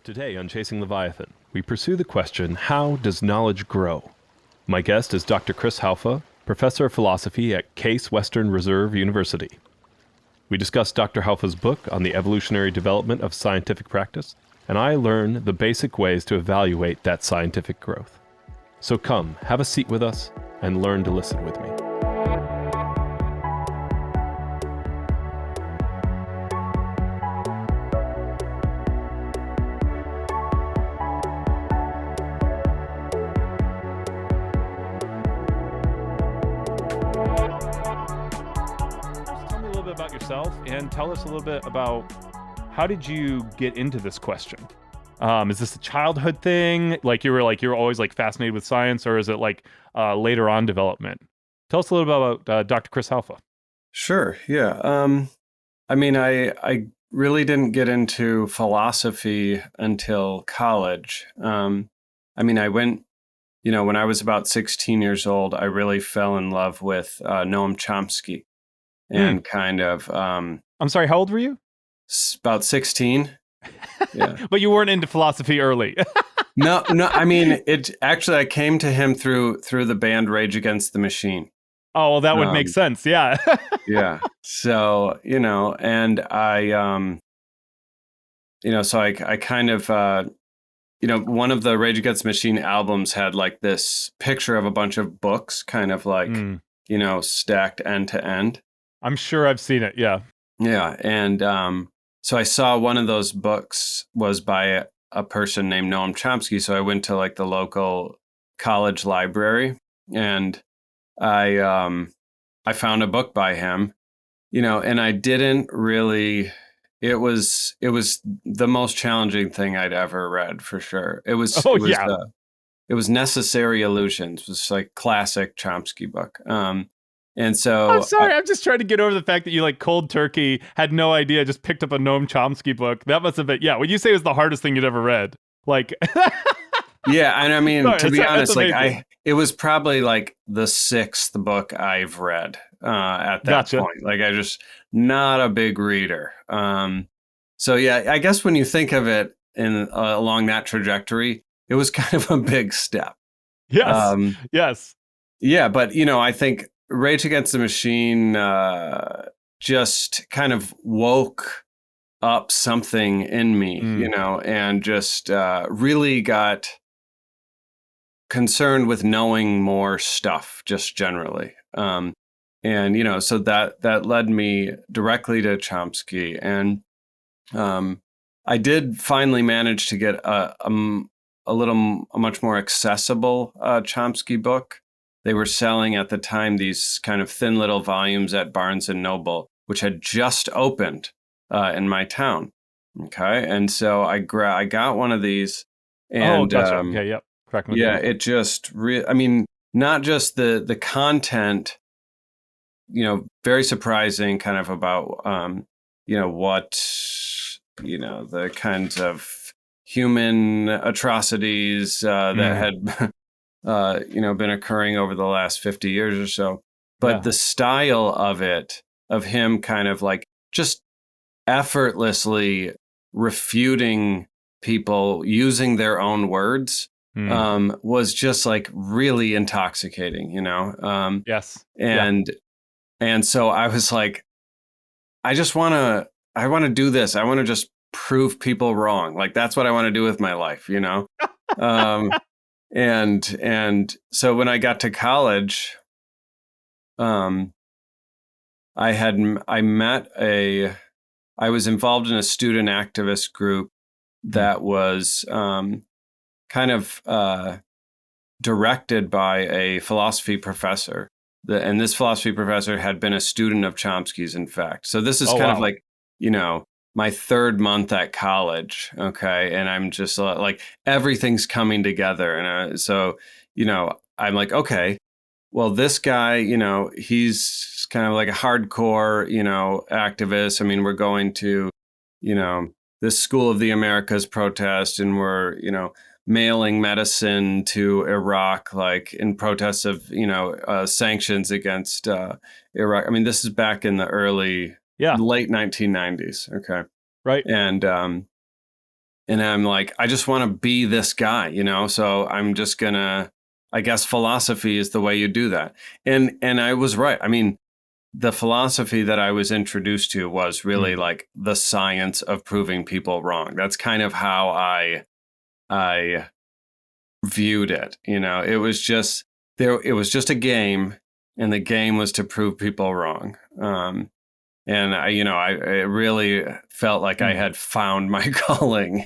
Today on Chasing Leviathan, we pursue the question, how does knowledge grow? My guest is Dr. Chris Haufe, professor of philosophy at Case Western Reserve University. We discuss Dr. Haufe's book on the evolutionary development of scientific practice, and I learn the basic ways to evaluate that scientific growth. So come, have a seat with us, and learn to listen with me. And tell us a little bit about how did you get into this question? Is this a childhood thing? Like you were always like fascinated with science, or is it like later on development? Tell us a little bit about Dr. Chris Haufe. Sure. Yeah. I really didn't get into philosophy until college. I went, when I was about 16 years old, I really fell in love with Noam Chomsky. And kind of... I'm sorry, how old were you? About 16. Yeah. But you weren't into philosophy early. No. I came to him through the band Rage Against the Machine. Oh, well, that would make sense. Yeah. Yeah. So, and I, so I kind of, one of the Rage Against the Machine albums had like this picture of a bunch of books kind of like, stacked end to end. I'm sure I've seen it. Yeah. Yeah. And so I saw one of those books was by a person named Noam Chomsky. So I went to like the local college library and I found a book by him, and I didn't really, it was the most challenging thing I'd ever read for sure. It was Necessary Illusions. It was like classic Chomsky book. And so I'm sorry, I'm just trying to get over the fact that you like cold turkey, had no idea, just picked up a Noam Chomsky book. That must have been, when you say it was the hardest thing you'd ever read, like... Yeah, and I mean, Sorry, to be honest, like it was probably like the sixth book I've read at that Gotcha. point. Like I just not a big reader. So yeah, I guess when you think of it in along that trajectory, it was kind of a big step. Yes. Yes. Yeah, but I think Rage Against the Machine just kind of woke up something in me, and just really got concerned with knowing more stuff just generally. So that led me directly to Chomsky. And I did finally manage to get a much more accessible Chomsky book. They were selling at the time these kind of thin little volumes at Barnes and Noble, which had just opened in my town. Okay. And so I got one of these. And, gotcha. Okay. Yep. It just not just the content, very surprising kind of about, what, the kinds of human atrocities that had, been occurring over the last 50 years or so. But the style of it, of him kind of like just effortlessly refuting people using their own words, was just like really intoxicating, Yes. And so I was like, I want to do this. I want to just prove people wrong. Like, that's what I want to do with my life, And so when I got to college, I was involved in a student activist group that was kind of directed by a philosophy professor. And this philosophy professor had been a student of Chomsky's, in fact. So this is of like, my third month at college. Okay. And I'm just like, everything's coming together. And so, I'm like, okay, well, this guy, he's kind of like a hardcore, activist. I mean, we're going to, this School of the Americas protest, and we're, mailing medicine to Iraq, like in protest of, sanctions against Iraq. I mean, this is back in the late 1990s. Okay. Right. And And I'm like, I just want to be this guy, so I'm just gonna, I guess philosophy is the way you do that. And I was right. I mean, the philosophy that I was introduced to was really like the science of proving people wrong. That's kind of how I viewed it. It was just it was just a game, and the game was to prove people wrong. And I really felt like I had found my calling,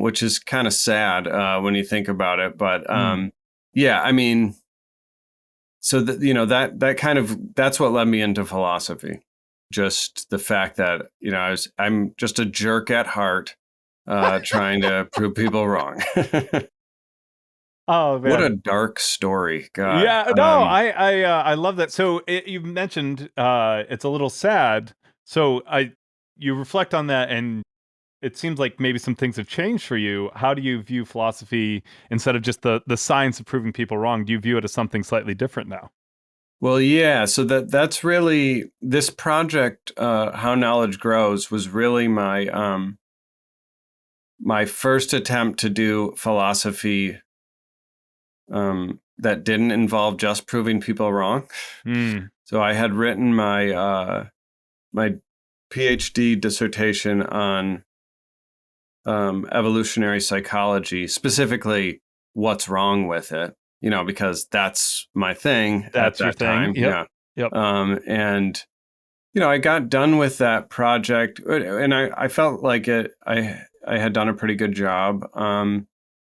which is kind of sad when you think about it. But yeah, I mean, so that kind of, that's what led me into philosophy. Just the fact that I'm just a jerk at heart, trying to prove people wrong. Oh man, what a dark story! God. Yeah, no, I love that. So you mentioned it's a little sad. So you reflect on that, and it seems like maybe some things have changed for you. How do you view philosophy instead of just the science of proving people wrong? Do you view it as something slightly different now? Well, yeah. So that's really this project. How Knowledge Grows was really my first attempt to do philosophy that didn't involve just proving people wrong. So I had written my my PhD dissertation on evolutionary psychology, specifically what's wrong with it, because that's my thing. That's at your that thing. time. Yep. Yeah. Yep. And I got done with that project, and I felt like I had done a pretty good job.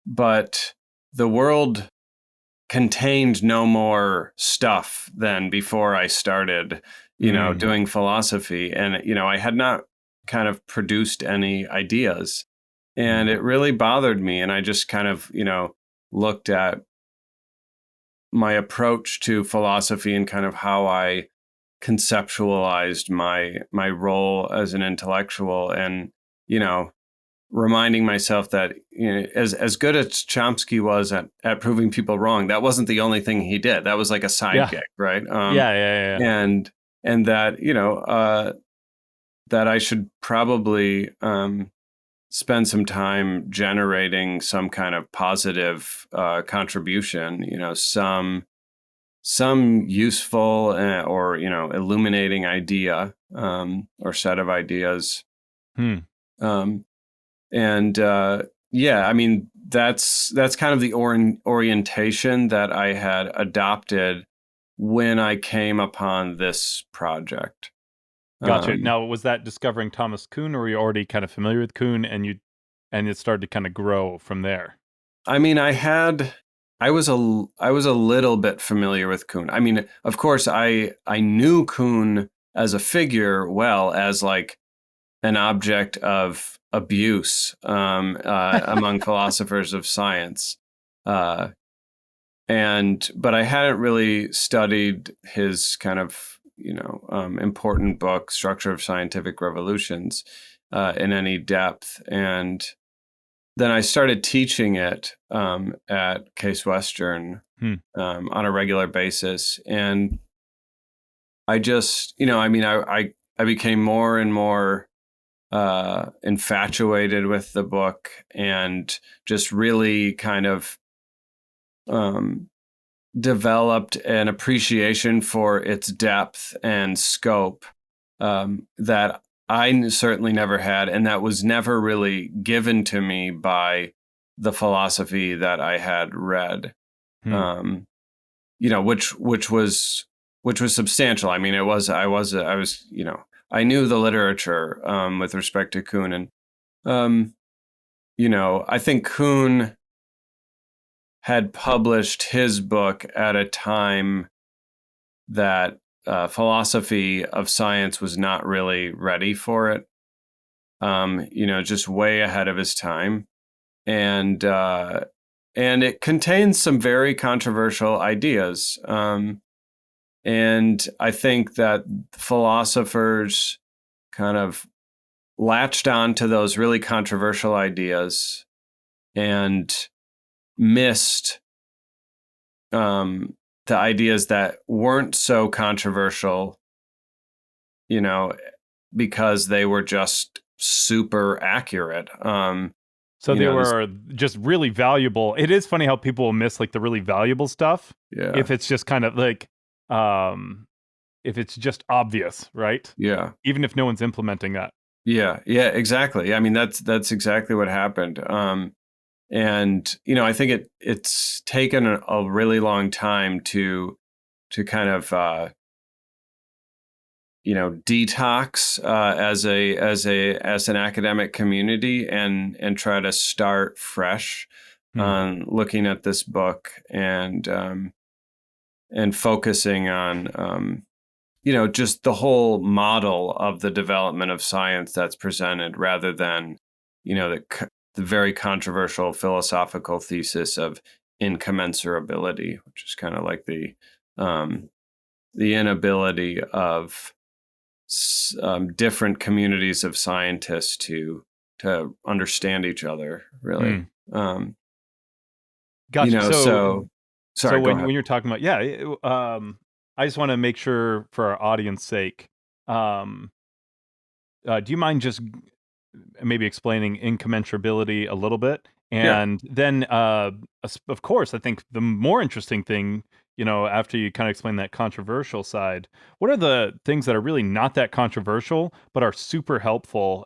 But the world contained no more stuff than before I started, doing philosophy. And, I had not kind of produced any ideas, and it really bothered me. And I just kind of, looked at my approach to philosophy and kind of how I conceptualized my role as an intellectual, and, reminding myself that as good as Chomsky was at proving people wrong, that wasn't the only thing he did. That was like a side gig, right? Yeah. And that that I should probably spend some time generating some kind of positive contribution. Some useful or illuminating idea or set of ideas. And yeah, I mean, that's kind of the orientation that I had adopted when I came upon this project. Gotcha. Now, was that discovering Thomas Kuhn, or were you already kind of familiar with Kuhn, and it started to kind of grow from there? I mean, I was a little bit familiar with Kuhn. I mean, of course, I knew Kuhn as a figure well, as like an object of abuse among philosophers of science, but I hadn't really studied his kind of important book, Structure of Scientific Revolutions, in any depth. And then I started teaching it at Case Western on a regular basis, and I just I became more and more infatuated with the book, and just really kind of developed an appreciation for its depth and scope that I certainly never had, and that was never really given to me by the philosophy that I had read. Which was substantial. I mean, I was I knew the literature with respect to Kuhn, and I think Kuhn had published his book at a time that philosophy of science was not really ready for it. Just way ahead of his time, and it contains some very controversial ideas. And I think that philosophers kind of latched on to those really controversial ideas and missed the ideas that weren't so controversial, because they were just super accurate. So they were just really valuable. It is funny how people will miss like the really valuable stuff if it's just kind of like if it's just obvious, right? Yeah. Even if no one's implementing that. Yeah, exactly. I mean, that's exactly what happened. And I think it's taken a really long time to kind of detox as an academic community and try to start fresh on looking at this book and focusing on just the whole model of the development of science that's presented, rather than the very controversial philosophical thesis of incommensurability, which is kind of like the inability of different communities of scientists to understand each other, really. Gotcha. Sorry, when you're talking about, I just want to make sure for our audience sake, do you mind just maybe explaining incommensurability a little bit? And then, of course, I think the more interesting thing, after you kind of explain that controversial side, what are the things that are really not that controversial, but are super helpful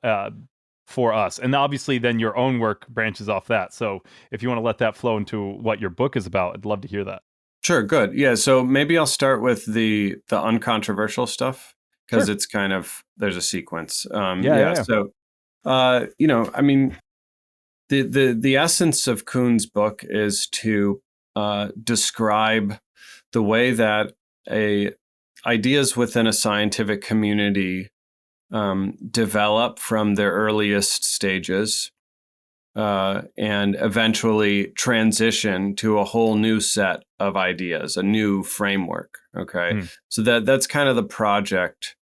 for us? And obviously, then your own work branches off that. So if you want to let that flow into what your book is about, I'd love to hear that. Sure, good. Yeah, so maybe I'll start with the uncontroversial stuff, because it's kind of, there's a sequence. So, I mean, the essence of Kuhn's book is to describe the way that ideas within a scientific community develop from their earliest stages and eventually transition to a whole new set of ideas, a new framework. Okay, so that's kind of the project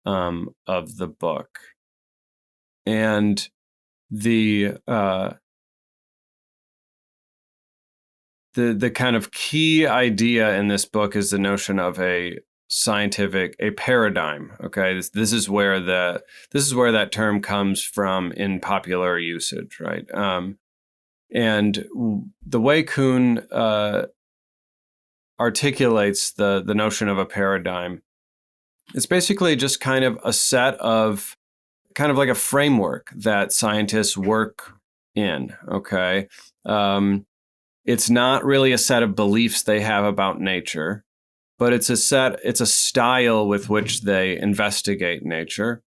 of the book, and the kind of key idea in this book is the notion of a paradigm. Okay, this is where that term comes from in popular usage, right? And the way Kuhn articulates the notion of a paradigm, it's basically just kind of a set of, kind of like a framework that scientists work in. Okay, it's not really a set of beliefs they have about nature, but it's a style with which they investigate nature.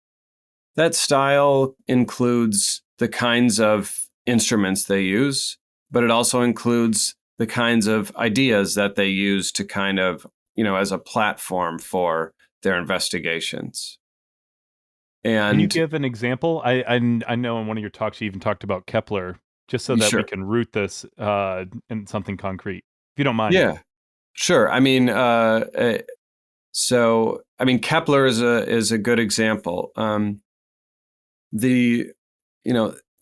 That style includes the kinds of instruments they use, but it also includes the kinds of ideas that they use to kind of, as a platform for their investigations. And can you give an example? I know in one of your talks you even talked about Kepler, just so that we can root this in something concrete, if you don't mind. Yeah, sure. I mean, Kepler is a good example.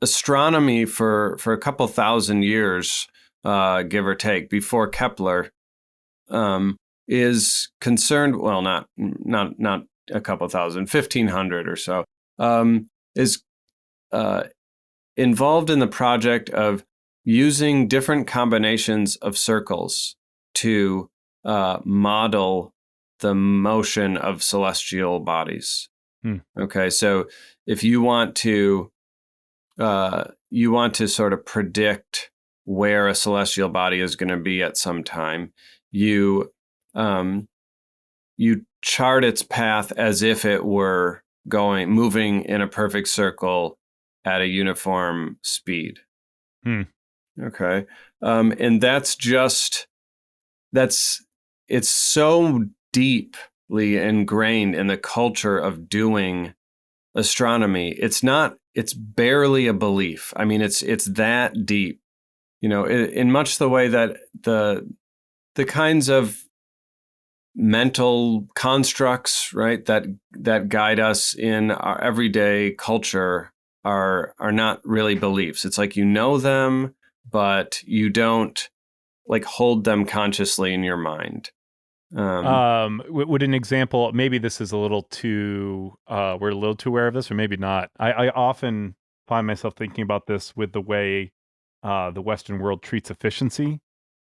Astronomy for a couple thousand years, give or take, before Kepler, is concerned. Well, not a couple thousand, 1,500 or so, is involved in the project of using different combinations of circles to model the motion of celestial bodies. Okay, so if you want to sort of predict where a celestial body is going to be at some time, you chart its path as if it were moving in a perfect circle at a uniform speed. Okay. And it's so deeply ingrained in the culture of doing astronomy. It's barely a belief. I mean, it's that deep, in much the way that the kinds of mental constructs, right, that guide us in our everyday culture are not really beliefs. It's like them, but you don't like hold them consciously in your mind. Would an example, maybe this is a little too, we're a little too aware of this, or maybe not. I often find myself thinking about this with the way the Western world treats efficiency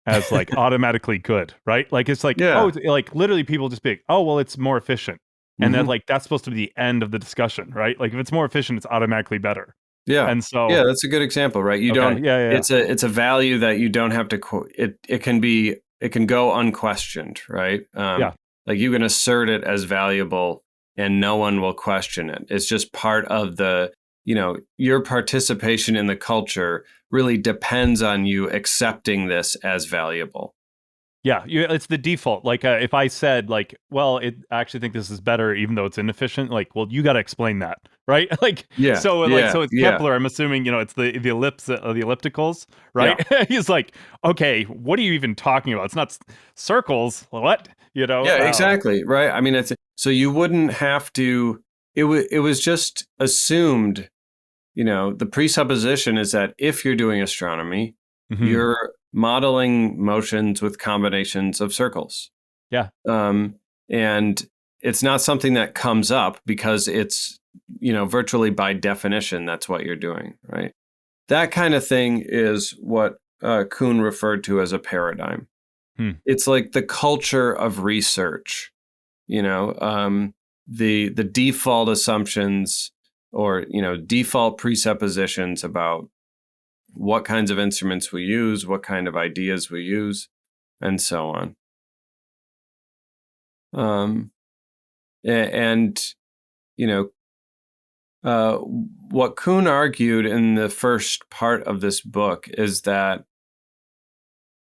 as like automatically good, right? Like it's like, Yeah. oh, it's like literally people just be like, oh, well, it's more efficient. And then like that's supposed to be the end of the discussion, right? Like if it's more efficient, it's automatically better. Yeah. And so that's a good example, right? You don't, it's a value that you don't have to quote. It can go unquestioned, right? Like you can assert it as valuable and no one will question it. It's just part of the, your participation in the culture really depends on you accepting this as valuable. Yeah, it's the default. Like if I said like, well, I actually think this is better, even though it's inefficient. Like, well, you got to explain that, right? Like, so it's Kepler. I'm assuming it's the ellipse, the ellipticals, right? Yeah. He's like, okay, what are you even talking about? It's not circles. What? Yeah, exactly, right. I mean, so you wouldn't have to. It was just assumed. The presupposition is that if you're doing astronomy, you're modeling motions with combinations of circles. Yeah. And it's not something that comes up because it's, virtually by definition, that's what you're doing, right? That kind of thing is what Kuhn referred to as a paradigm. It's like the culture of research, the default assumptions or, default presuppositions about what kinds of instruments we use, what kind of ideas we use, and so on. What Kuhn argued in the first part of this book is that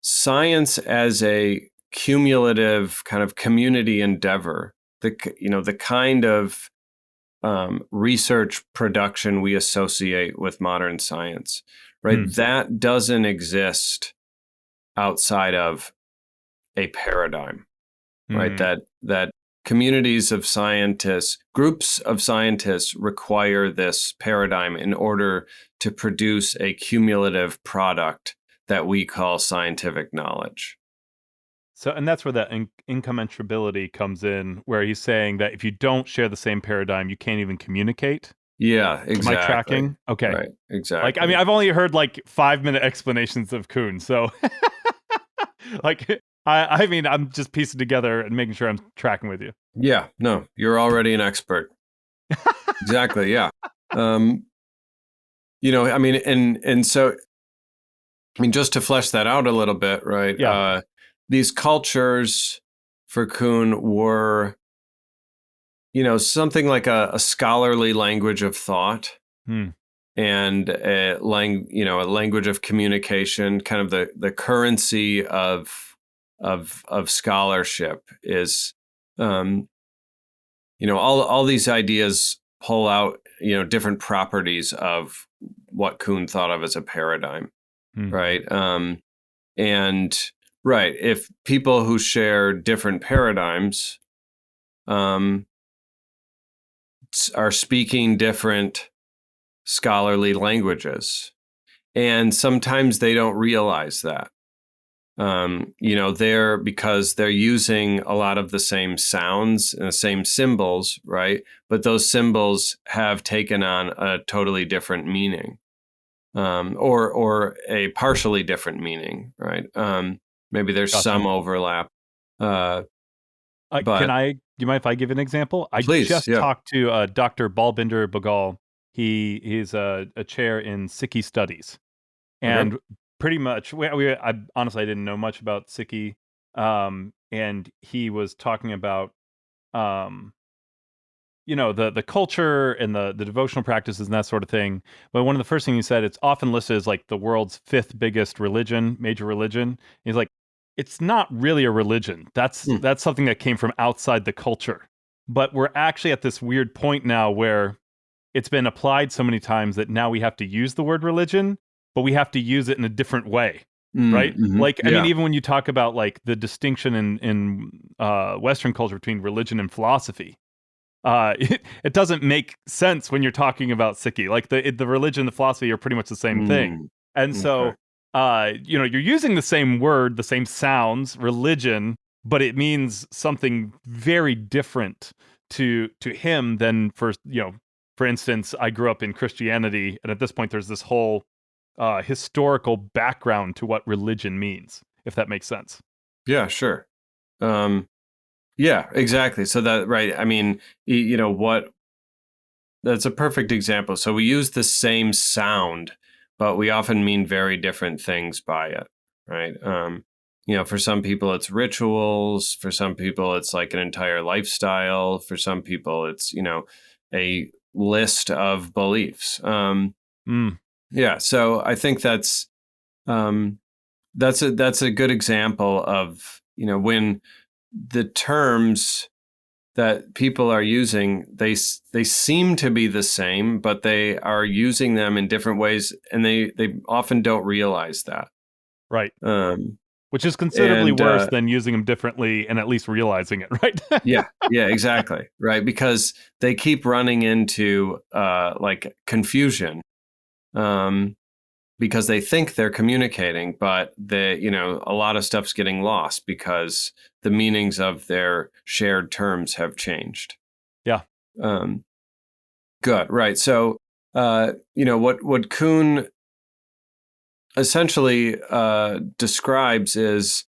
science as a cumulative kind of community endeavor, the kind of research production we associate with modern science, right? That doesn't exist outside of a paradigm, right? That communities of scientists, groups of scientists require this paradigm in order to produce a cumulative product that we call scientific knowledge. So, and that's where that incommensurability comes in, where he's saying that if you don't share the same paradigm, you can't even communicate. Yeah, exactly. Am I tracking? Okay. Right, exactly. Like, I mean, I've only heard like 5-minute explanations of Kuhn, so like, I mean, I'm just piecing together and making sure I'm tracking with you. Yeah, no, you're already an expert. Exactly, yeah. I mean, and so, I mean, just to flesh that out a little bit, right? Yeah. These cultures for Kuhn were, something like a scholarly language of thought and a language of communication, kind of the currency of scholarship is, all these ideas pull out, different properties of what Kuhn thought of as a paradigm, right? And right, if people who share different paradigms are speaking different scholarly languages, and sometimes they don't realize that, because they're using a lot of the same sounds and the same symbols, right? But those symbols have taken on a totally different meaning, or a partially different meaning, right? Maybe there's some overlap. Do you mind if I give an example? Please, just talked to Dr. Balbinder Bagal. He's a chair in Sikhi studies. And pretty much, I honestly didn't know much about Sikhi. And he was talking about, the culture and the devotional practices and that sort of thing. But one of the first things he said, it's often listed as like the world's 5th biggest religion, major religion. He's like, it's not really a religion. That's something that came from outside the culture. But we're actually at this weird point now where it's been applied so many times that now we have to use the word religion, but we have to use it in a different way, right? Like, I mean, even when you talk about like the distinction in Western culture between religion and philosophy, it doesn't make sense when you're talking about Sikhi. Like the religion and the philosophy are pretty much the same thing. And so, you're using the same word, the same sounds, religion, but it means something very different to him than for instance, I grew up in Christianity, and at this point there's this whole historical background to what religion means, if that makes sense. Yeah, sure. Yeah, exactly. So that, right. I mean, that's a perfect example. So we use the same sound, but we often mean very different things by it, right? For some people it's rituals, for some people it's like an entire lifestyle, for some people it's, a list of beliefs. Yeah, so I think that's a good example of, when the terms that people are using, they seem to be the same, but they are using them in different ways, and they often don't realize that. Right. Which is considerably worse than using them differently and at least realizing it, right? yeah, exactly. Right. Because they keep running into like confusion. Because they think they're communicating, but a lot of stuff's getting lost because the meanings of their shared terms have changed. Yeah. Good. Right. So, what Kuhn essentially describes is,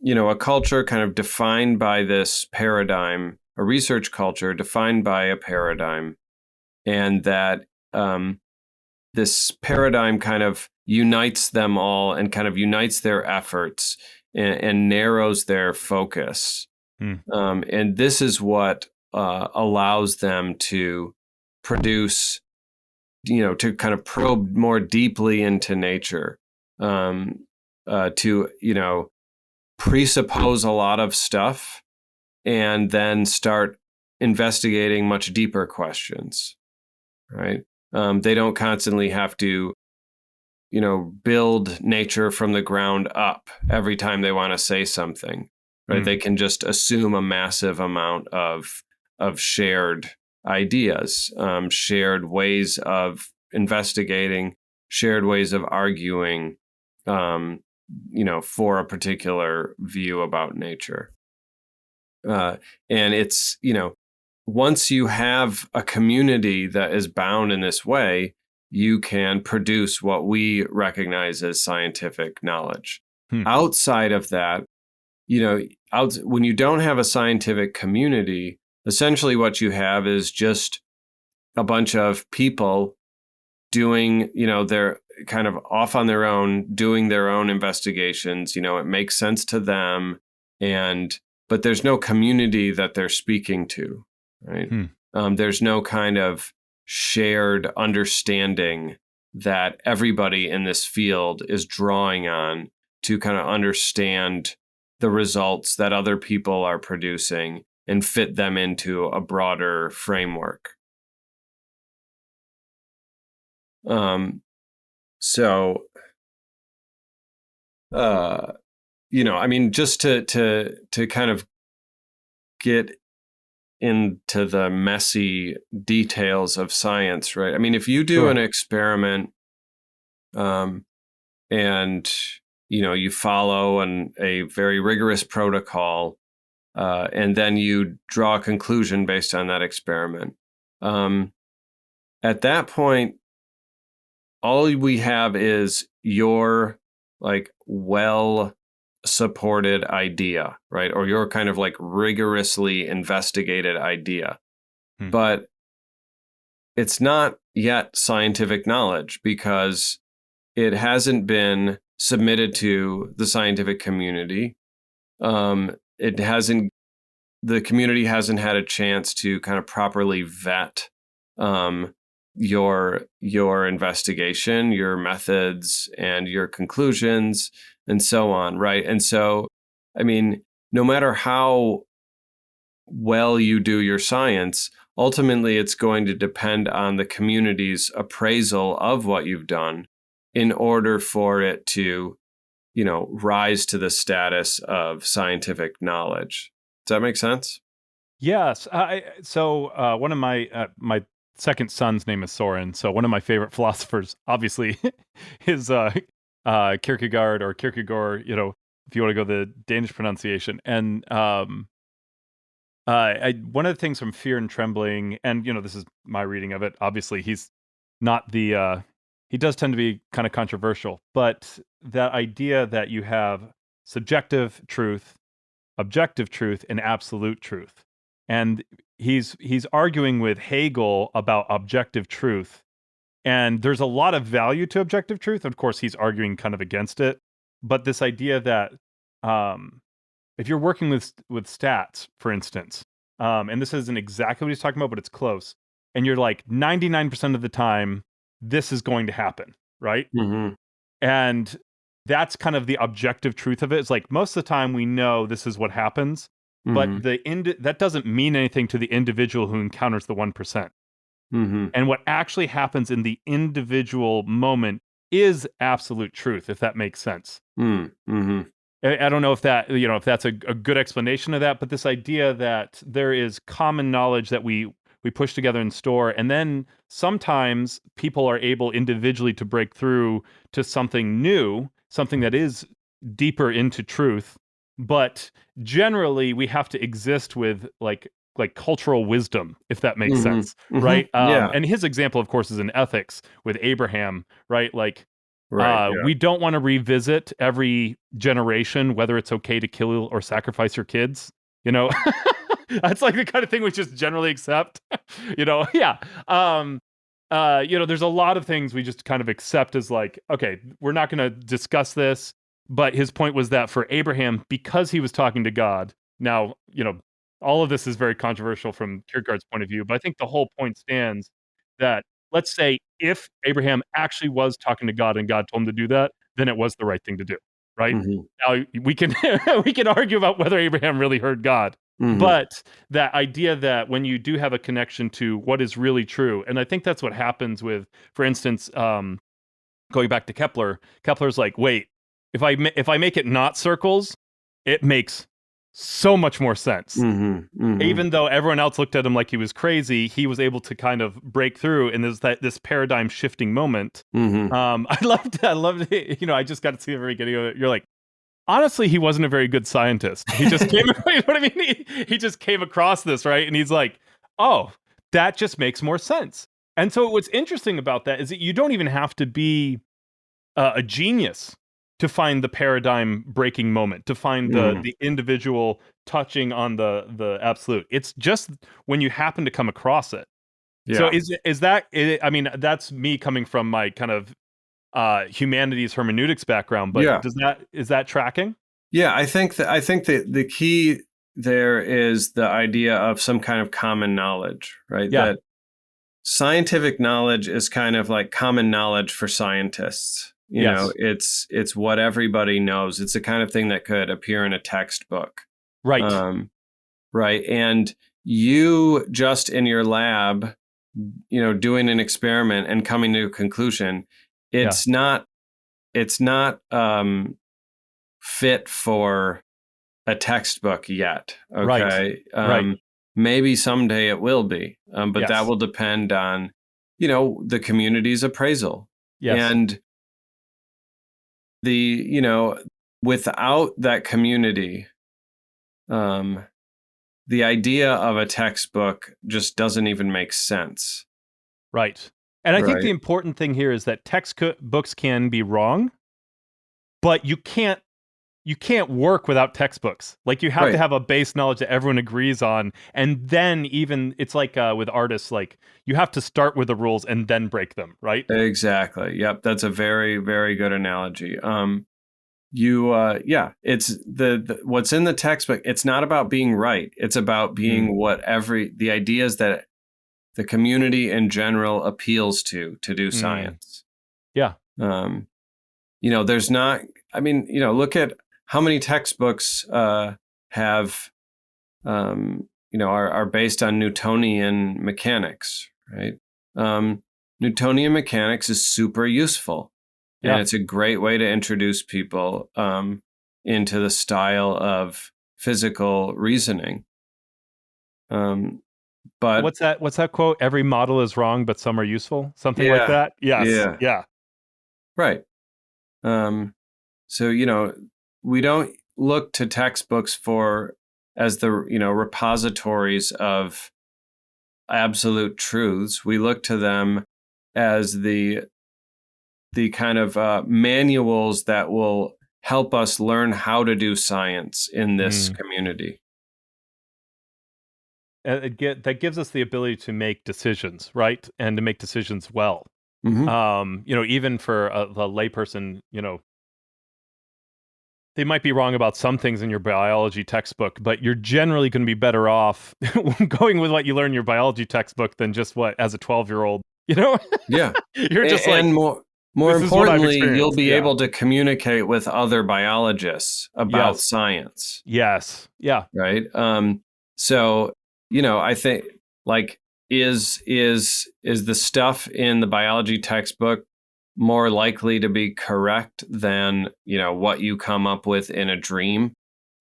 a culture kind of defined by this paradigm, a research culture defined by a paradigm, and that this paradigm kind of unites them all and kind of unites their efforts and narrows their focus. And this is what allows them to produce, to kind of probe more deeply into nature, to, presuppose a lot of stuff and then start investigating much deeper questions, right? They don't constantly have to, build nature from the ground up every time they want to say something, right? They can just assume a massive amount of shared ideas, shared ways of investigating, shared ways of arguing, for a particular view about nature. And it's, once you have a community that is bound in this way, you can produce what we recognize as scientific knowledge. Outside of that, when you don't have a scientific community, essentially what you have is just a bunch of people doing, they're kind of off on their own, doing their own investigations. It makes sense to them, but there's no community that they're speaking to. Right. There's no kind of shared understanding that everybody in this field is drawing on to kind of understand the results that other people are producing and fit them into a broader framework. Just to kind of get into the messy details of science, right? I mean, if you do an experiment, and you follow a very rigorous protocol, and then you draw a conclusion based on that experiment. At that point, all we have is your supported idea, right? Or your kind of rigorously investigated idea. But it's not yet scientific knowledge because it hasn't been submitted to the scientific community. The community hasn't had a chance to kind of properly vet your investigation, your methods, and your conclusions, and so on, right? And so, I mean, no matter how well you do your science, ultimately it's going to depend on the community's appraisal of what you've done in order for it to, rise to the status of scientific knowledge. Does that make sense? Yes. So one of my second son's name is Soren. So one of my favorite philosophers, obviously, is Kierkegaard or Kierkegaard. if you want to go the Danish pronunciation. And one of the things from Fear and Trembling, and this is my reading of it. Obviously, he's not the he does tend to be kind of controversial, but that idea that you have subjective truth, objective truth, and absolute truth, and he's arguing with Hegel about objective truth, and there's a lot of value to objective truth. Of course, he's arguing kind of against it, but this idea that if you're working with stats, for instance, and this isn't exactly what he's talking about, but it's close, and you're like 99% of the time, this is going to happen, right? Mm-hmm. And that's kind of the objective truth of it. It's like most of the time we know this is what happens, but that doesn't mean anything to the individual who encounters the 1%. Mm-hmm. And what actually happens in the individual moment is absolute truth, if that makes sense. Mm-hmm. I don't know if that, if that's a good explanation of that, but this idea that there is common knowledge that we push together and store, and then sometimes people are able individually to break through to something new, something that is deeper into truth, but generally we have to exist with like cultural wisdom, if that makes sense, right? And his example, of course, is in ethics with Abraham, right? Like, we don't want to revisit every generation whether it's okay to kill or sacrifice your kids. That's like the kind of thing we just generally accept. Yeah. There's a lot of things we just kind of accept as like, okay, we're not going to discuss this. But his point was that for Abraham, because he was talking to God, now, all of this is very controversial from Kierkegaard's point of view, but I think the whole point stands that, let's say, if Abraham actually was talking to God and God told him to do that, then it was the right thing to do, right? Now we can we can argue about whether Abraham really heard God, but that idea that when you do have a connection to what is really true, and I think that's what happens with, for instance, going back to Kepler. Kepler's like, wait, if I make it not circles, it makes so much more sense. Even though everyone else looked at him like he was crazy, he was able to kind of break through, and there's this paradigm shifting moment. I loved it. I just got to see the very beginning of it. You're like, honestly, he wasn't a very good scientist. He just came, you know what I mean? He just came across this, right? And he's like, oh, that just makes more sense. And so what's interesting about that is that you don't even have to be a genius to find the paradigm breaking moment, to find the individual touching on the absolute. It's just when you happen to come across it. Yeah. So is that? I mean, that's me coming from my kind of humanities hermeneutics background. But is that tracking? Yeah, I think that the key there is the idea of some kind of common knowledge, right? Yeah. That scientific knowledge is kind of like common knowledge for scientists. It's what everybody knows. It's the kind of thing that could appear in a textbook. Right. Right. And you just in your lab, doing an experiment and coming to a conclusion, it's not fit for a textbook yet. Okay. Right. Maybe someday it will be. But that will depend on, the community's appraisal. Yes. And without that community, the idea of a textbook just doesn't even make sense. Right. And I think the important thing here is that textbooks can be wrong, but you can't work without textbooks. Like, you have to have a base knowledge that everyone agrees on. And then even it's like with artists, like, you have to start with the rules and then break them, right? Exactly. Yep. That's a very, very good analogy. It's the what's in the textbook. It's not about being right. It's about being the ideas that the community in general appeals to do science. Yeah. There's not, look at how many textbooks are based on Newtonian mechanics, right? Newtonian mechanics is super useful. And it's a great way to introduce people into the style of physical reasoning. But what's that quote? Every model is wrong, but some are useful. Something like that. Yes. Yeah. Right. So we don't look to textbooks as the repositories of absolute truths. We look to them as the kind of manuals that will help us learn how to do science in this community. That gives us the ability to make decisions, right? And to make decisions well. Mm-hmm. Even for the layperson, they might be wrong about some things in your biology textbook, but you're generally going to be better off going with what you learn in your biology textbook than just as a 12-year-old, Yeah. You're just and more this is what I've importantly, you'll experienced. be Yeah. able to communicate with other biologists about Yes. science. Yes. Yeah. Right. So, I think like is the stuff in the biology textbook more likely to be correct than, what you come up with in a dream?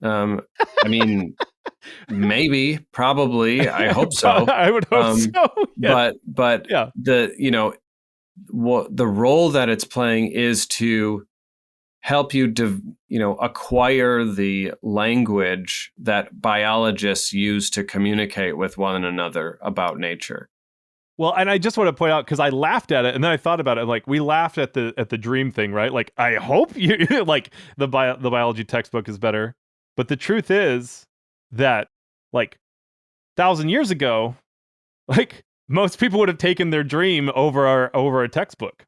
I mean, maybe, probably, I hope so. I would hope so. Yeah. But Yeah. the role that it's playing is to help you acquire the language that biologists use to communicate with one another about nature. Well, and I just want to point out, because I laughed at it, and then I thought about it. Like, we laughed at the dream thing, right? Like, I hope you like the biology textbook is better, but the truth is that, like, 1,000 years ago, like, most people would have taken their dream over a textbook.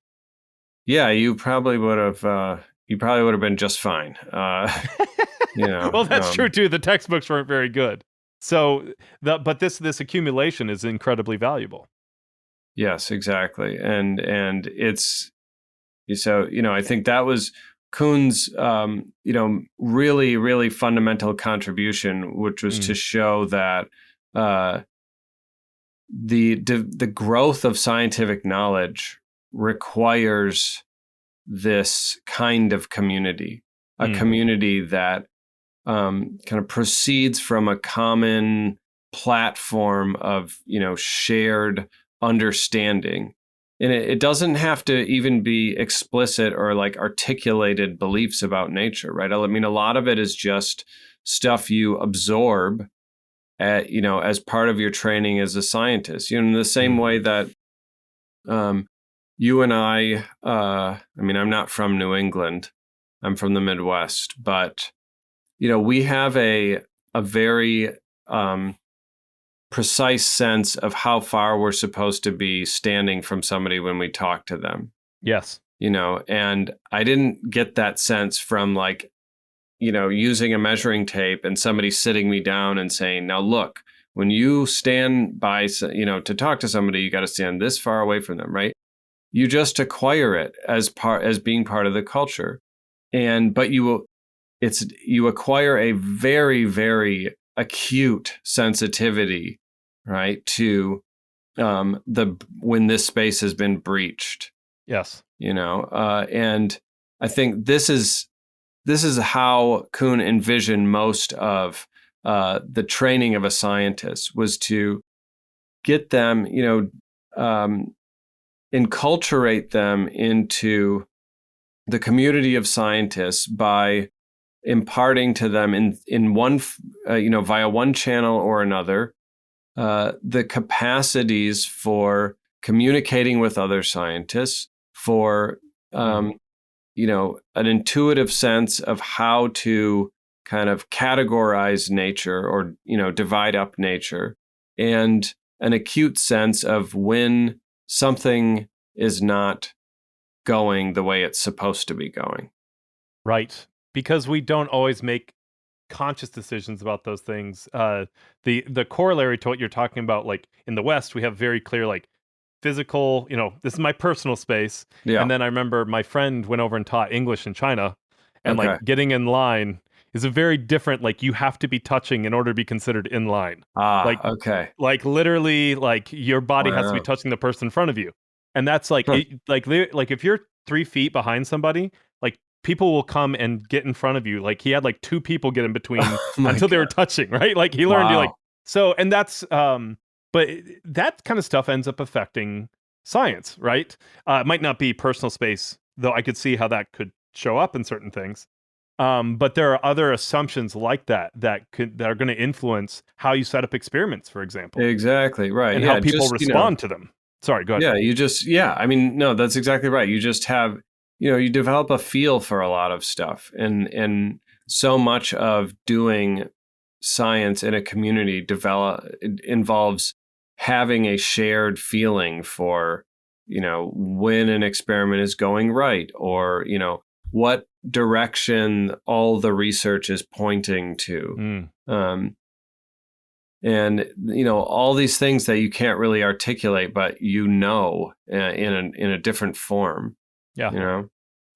Yeah, you probably would have. You probably would have been just fine. Well, that's true too. The textbooks weren't very good. So, but this accumulation is incredibly valuable. Yes, exactly, and it's so I think that was Kuhn's really, really fundamental contribution, which was to show that the growth of scientific knowledge requires this kind of community, a community that kind of proceeds from a common platform of shared understanding. And it doesn't have to even be explicit or like articulated beliefs about nature, right? I mean, a lot of it is just stuff you absorb as part of your training as a scientist. In the same way that you and I mean, I'm not from New England. I'm from the Midwest, but we have a very precise sense of how far we're supposed to be standing from somebody when we talk to them. Yes. And I didn't get that sense from like, using a measuring tape and somebody sitting me down and saying, now look, when you stand by, to talk to somebody, you got to stand this far away from them, right? You just acquire it as being part of the culture. But you acquire a very, very acute sensitivity, right, to when this space has been breached. Yes. And I think this is how Kuhn envisioned most of the training of a scientist, was to get them, enculturate them into the community of scientists by imparting to them in one, via one channel or another, the capacities for communicating with other scientists, for an intuitive sense of how to kind of categorize nature or divide up nature, and an acute sense of when something is not going the way it's supposed to be going. Right. Because we don't always make conscious decisions about those things. The corollary to what you're talking about, like in the West, we have very clear, like, physical, this is my personal space. Yeah. And then I remember my friend went over and taught English in China, and like getting in line is a very different, like, you have to be touching in order to be considered in line. Like literally, like, your body has to be touching the person in front of you. And that's like, like if you're 3 feet behind somebody, like, people will come and get in front of you. Like, he had like 2 people get in between until they were touching, right? Like, he learned to like, so, and that's, but that kind of stuff ends up affecting science, right? It might not be personal space, though I could see how that could show up in certain things. But there are other assumptions like that are going to influence how you set up experiments, for example. Exactly, right. And yeah, how people respond to them. Sorry, go ahead. I mean, no, that's exactly right. You just have, you develop a feel for a lot of stuff. And so much of doing science in a community involves having a shared feeling for, when an experiment is going right, or, what direction all the research is pointing to. And all these things that you can't really articulate, but in a different form. Yeah.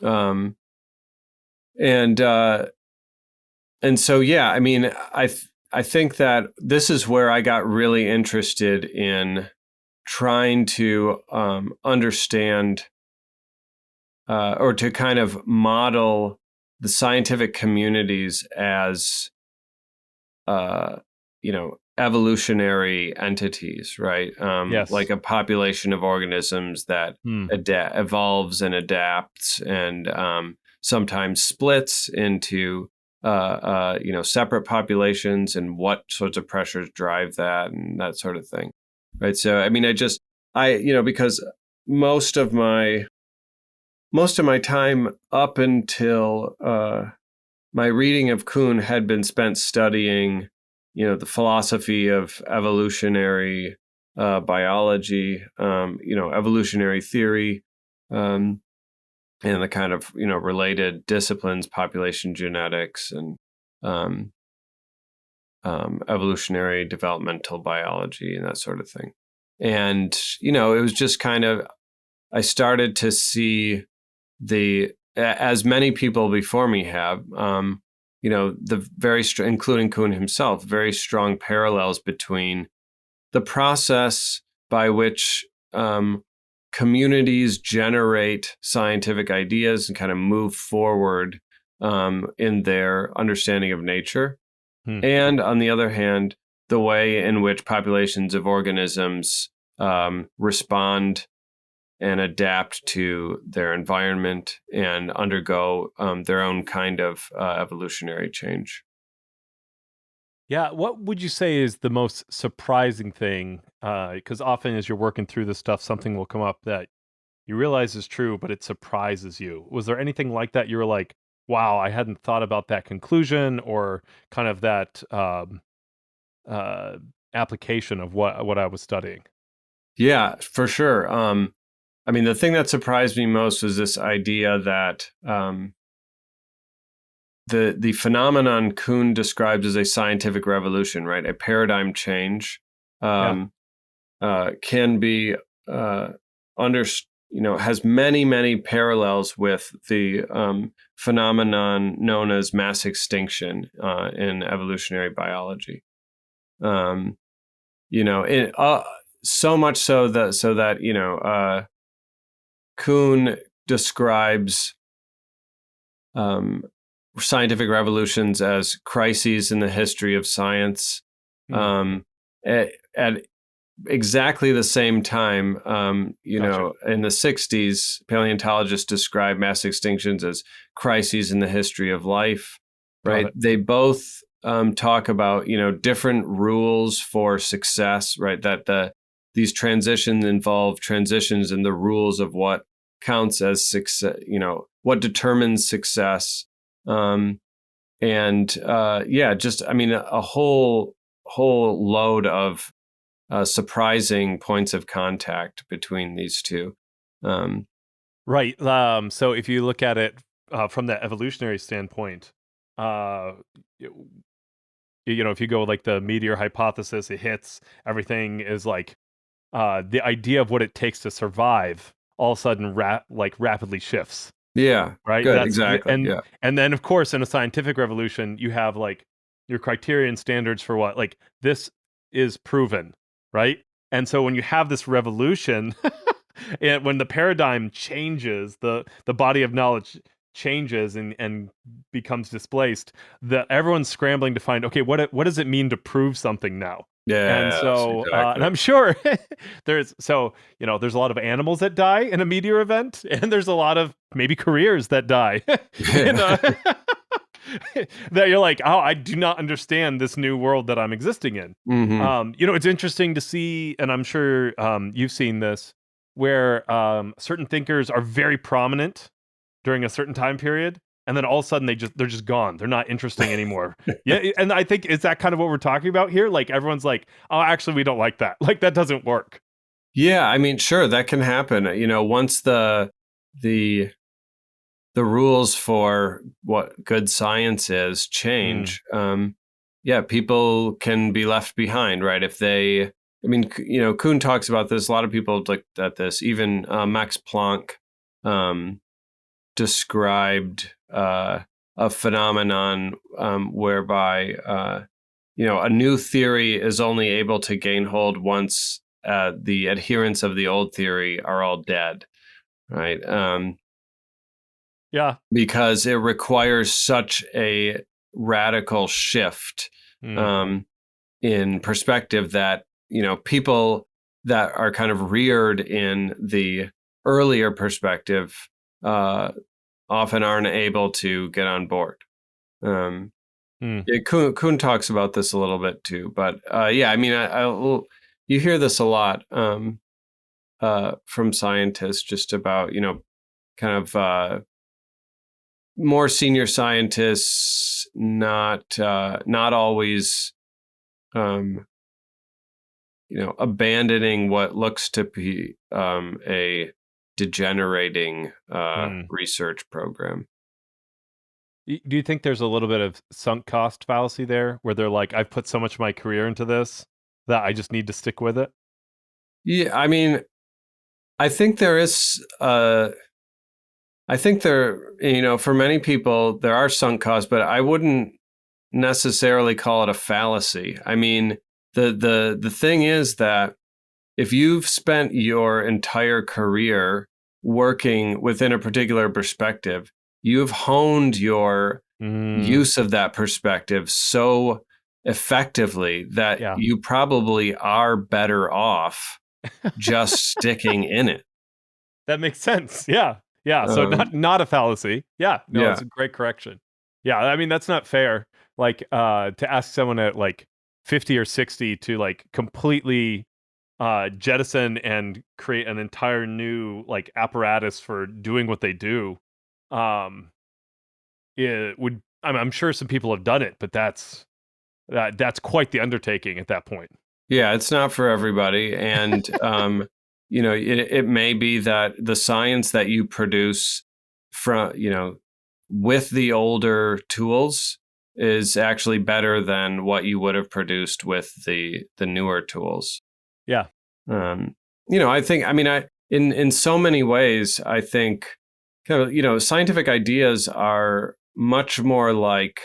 And so I mean, I think that this is where I got really interested in trying to understand or to kind of model the scientific communities as evolutionary entities, right? Yes. Like a population of organisms that evolves and adapts, and sometimes splits into separate populations, and what sorts of pressures drive that, and that sort of thing, right? So I mean, because most of my time up until my reading of Kuhn had been spent studying the philosophy of evolutionary biology, evolutionary theory, and the kind of related disciplines, population genetics, and evolutionary developmental biology, and that sort of thing. And it was just kind of, I started to see as many people before me have, the very including Kuhn himself, very strong parallels between the process by which communities generate scientific ideas and kind of move forward in their understanding of nature, and on the other hand, the way in which populations of organisms respond and adapt to their environment and undergo their own kind of evolutionary change. Yeah, what would you say is the most surprising thing? Because often as you're working through this stuff, something will come up that you realize is true, but it surprises you. Was there anything like that you were like, wow, I hadn't thought about that conclusion, or kind of that application of what I was studying? Yeah, for sure. I mean, the thing that surprised me most was this idea that the phenomenon Kuhn describes as a scientific revolution, right? A paradigm change, can be has many parallels with the phenomenon known as mass extinction in evolutionary biology. So much so that Kuhn describes scientific revolutions as crises in the history of science. At exactly the same time, in the 60s, paleontologists described mass extinctions as crises in the history of life, right? They both talk about, different rules for success, right? That these transitions involve transitions in the rules of what counts as success, what determines success. Just, I mean, a whole load of surprising points of contact between these two. Right. So if you look at it from that evolutionary standpoint, if you go like the meteor hypothesis, it hits, everything is like the idea of what it takes to survive all of a sudden rapidly shifts. Yeah. Right. Good, exactly. And then of course in a scientific revolution, you have like your criterion standards for what, like this is proven, right? And so when you have this revolution, when the paradigm changes, the body of knowledge changes and becomes displaced, that everyone's scrambling to find, okay, what does it mean to prove something now? Yeah. And so, exactly. and I'm sure there's a lot of animals that die in a meteor event, and there's a lot of maybe careers that die. that you're like, oh, I do not understand this new world that I'm existing in. Mm-hmm. It's interesting to see, and I'm sure you've seen this, where certain thinkers are very prominent during a certain time period, and then all of a sudden they're just gone. They're not interesting anymore. Yeah, and I think is that kind of what we're talking about here? Like everyone's like, oh, actually, we don't like that. Like that doesn't work. Yeah, I mean, sure, that can happen. Once the rules for what good science is change, yeah, people can be left behind, right? If they, I mean, Kuhn talks about this. A lot of people looked at this. Even Max Planck described a phenomenon whereby a new theory is only able to gain hold once the adherents of the old theory are all dead, right? Yeah, because it requires such a radical shift in perspective that people that are kind of reared in the earlier perspective often aren't able to get on board. Kuhn talks about this a little bit too, but yeah, I mean, you hear this a lot from scientists, just about kind of more senior scientists not always abandoning what looks to be a degenerating research program. Do you think there's a little bit of sunk cost fallacy there, where they're like, I've put so much of my career into this that I just need to stick with it? Yeah, I mean, I think there is. I think for many people, there are sunk costs, but I wouldn't necessarily call it a fallacy. I mean, the thing is that if you've spent your entire career working within a particular perspective, you've honed your use of that perspective so effectively that you probably are better off just sticking in it. That makes sense. Yeah. Yeah. So not a fallacy. Yeah. No, it's a great correction. Yeah. I mean, that's not fair. Like to ask someone at like 50 or 60 to like completely jettison and create an entire new like apparatus for doing what they do. It would, I'm sure some people have done it, but that's quite the undertaking at that point. Yeah, it's not for everybody. And, it may be that the science that you produce from, with the older tools is actually better than what you would have produced with the newer tools. Yeah. I think, in so many ways, I think kind of, scientific ideas are much more like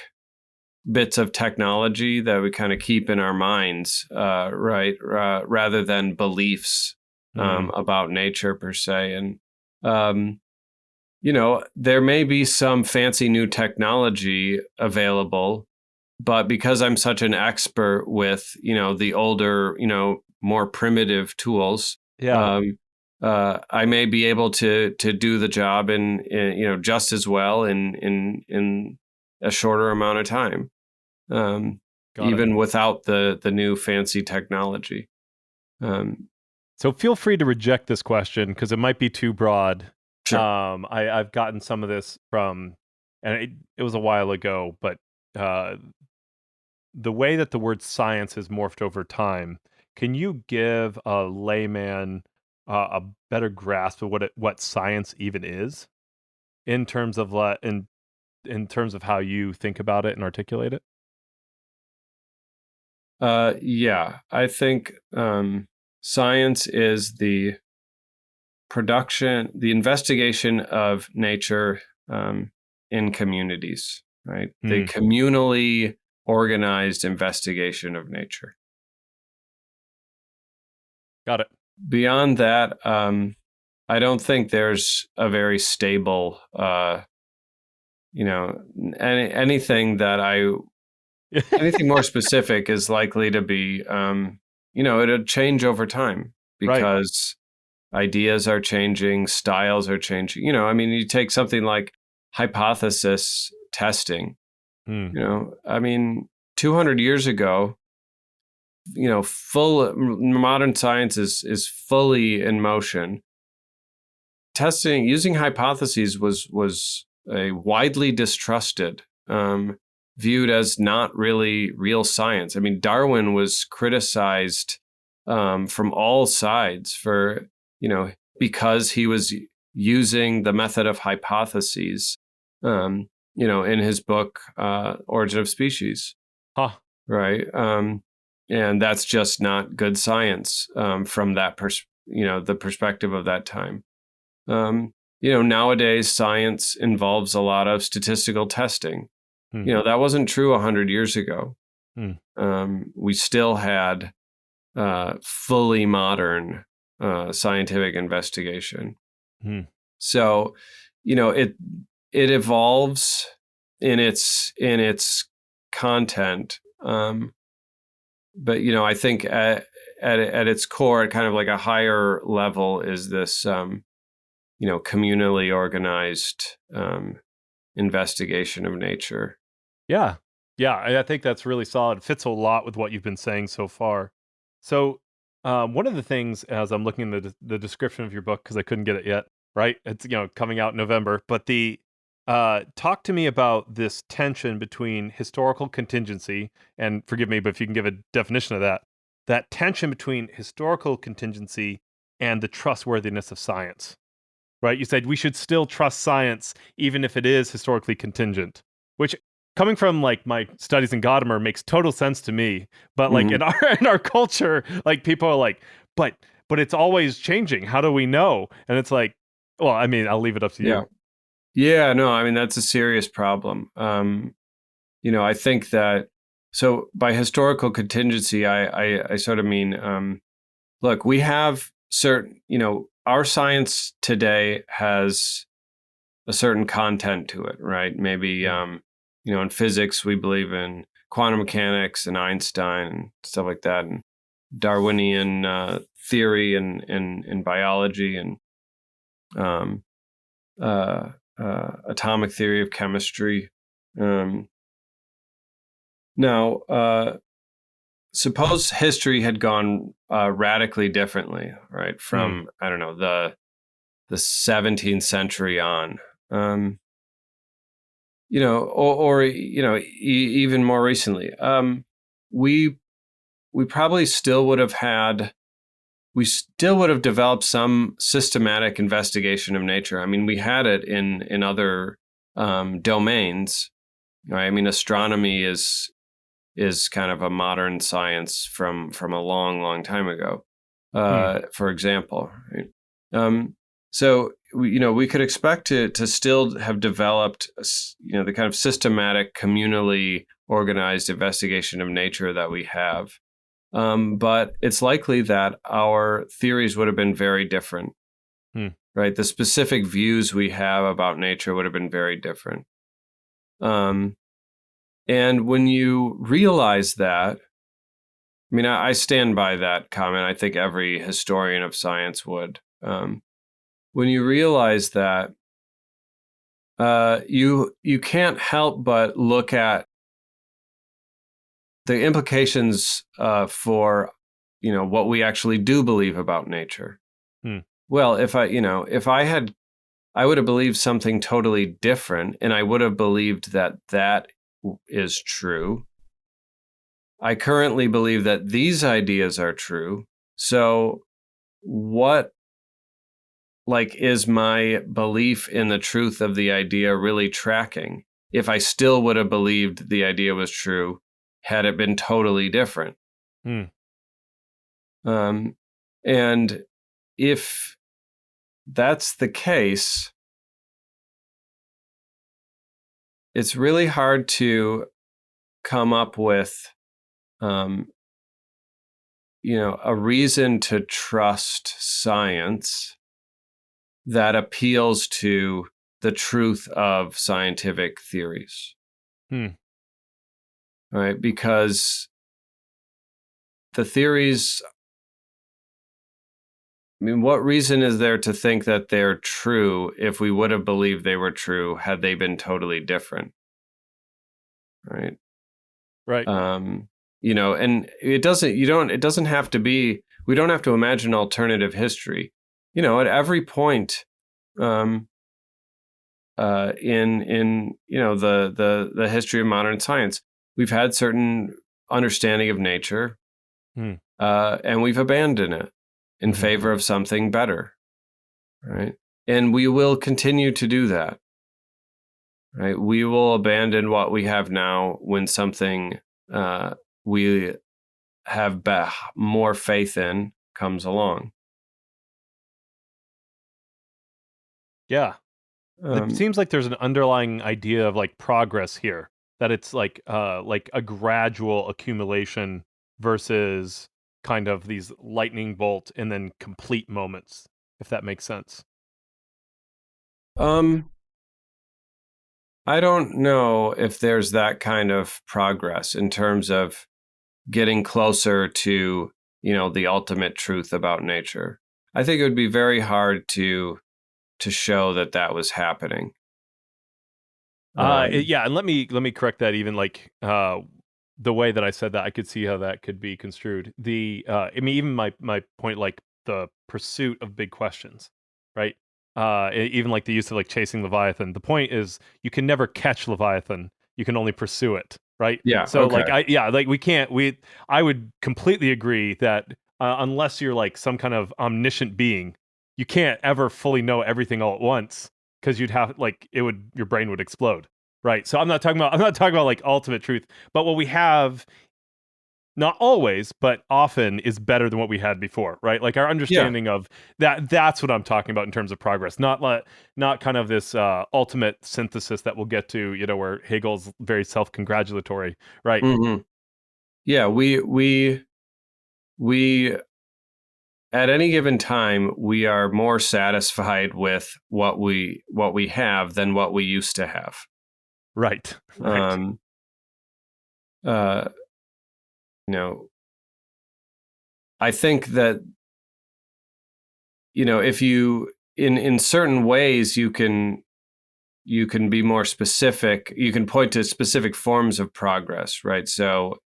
bits of technology that we kind of keep in our minds, right? Rather than beliefs about nature per se. And, there may be some fancy new technology available, but because I'm such an expert with, the older, more primitive tools, I may be able to do the job in just as well in a shorter amount of time, even without the new fancy technology. So feel free to reject this question because it might be too broad. Sure. I've gotten some of this from, and it was a while ago, but the way that the word science has morphed over time, can you give a layman a better grasp of what science even is in terms of in terms of how you think about it and articulate it? Yeah, I think science is the investigation of nature in communities, right? The communally organized investigation of nature. Got it. Beyond that, I don't think there's a very stable, anything more specific is likely to be, it'll change over time because ideas are changing, styles are changing. You take something like hypothesis testing. Hmm. 200 years ago, full modern science is fully in motion. Testing using hypotheses was a widely distrusted, viewed as not really real science. I mean, Darwin was criticized from all sides for because he was using the method of hypotheses, in his book Origin of Species. Huh. Right. And that's just not good science from that the perspective of that time. Nowadays science involves a lot of statistical testing. That wasn't true 100 years ago. We still had fully modern scientific investigation. So, it evolves in its content. But I think at its core, at kind of like a higher level, is this communally organized investigation of nature. Yeah. I think that's really solid. It fits a lot with what you've been saying so far. So, one of the things, as I'm looking at the description of your book, because I couldn't get it yet, right? It's coming out in November, but talk to me about this tension between historical contingency, and forgive me, but if you can give a definition of that tension between historical contingency and the trustworthiness of science, right? You said we should still trust science even if it is historically contingent, which, coming from like my studies in Gadamer, makes total sense to me. But like in our culture, like people are like, but it's always changing. How do we know? And it's like, well, I mean, I'll leave it up to you. Yeah, no, I mean, that's a serious problem. I think that, so by historical contingency, I sort of mean, look, we have certain, our science today has a certain content to it, right? Maybe, in physics, we believe in quantum mechanics and Einstein and stuff like that, and Darwinian theory in biology, and atomic theory of chemistry. Now, suppose history had gone radically differently, right? From I don't know, the 17th century on, even more recently, we probably still would have developed some systematic investigation of nature. I mean, we had it in other domains, right? I mean, astronomy is kind of a modern science from a long time ago, for example. Right? So we could expect to still have developed the kind of systematic, communally organized investigation of nature that we have. But it's likely that our theories would have been very different, right? The specific views we have about nature would have been very different. And when you realize that, I mean, I stand by that comment. I think every historian of science would. When you realize that, you can't help but look at the implications for what we actually do believe about nature. Well, if I would have believed something totally different, and I would have believed that is true. I currently believe that these ideas are true. So what is my belief in the truth of the idea really tracking if I still would have believed the idea was true had it been totally different? And if that's the case, it's really hard to come up with a reason to trust science that appeals to the truth of scientific theories. Right? Because the theories, I mean, what reason is there to think that they're true if we would have believed they were true had they been totally different? right? Right. And it doesn't have to be, we don't have to imagine alternative history. At every point, in the history of modern science, we've had certain understanding of nature, and we've abandoned it in favor of something better, right? And we will continue to do that, right? We will abandon what we have now when something we have more faith in comes along. Yeah. It seems like there's an underlying idea of like progress here, that it's like a gradual accumulation versus kind of these lightning bolt and then complete moments, if that makes sense. I don't know if there's that kind of progress in terms of getting closer to, the ultimate truth about nature. I think it would be very hard to show that was happening. Yeah, and let me correct that. Even like the way that I said that, I could see how that could be construed. I mean, even my point, like the pursuit of big questions, right? Even like the use of like chasing Leviathan. The point is, you can never catch Leviathan. You can only pursue it, right? Yeah. So okay. I would completely agree that unless you're like some kind of omniscient being, you can't ever fully know everything all at once, because you'd have your brain would explode, right? So I'm not talking about like ultimate truth, but what we have, not always, but often, is better than what we had before, right? Like our understanding of that's what I'm talking about in terms of progress, not kind of this ultimate synthesis that we'll get to, where Hegel's very self-congratulatory, right? Mm-hmm. Yeah, we at any given time, we are more satisfied with what we have than what we used to have. Right. I think that, if you, in certain ways, you can be more specific. You can point to specific forms of progress, right? So,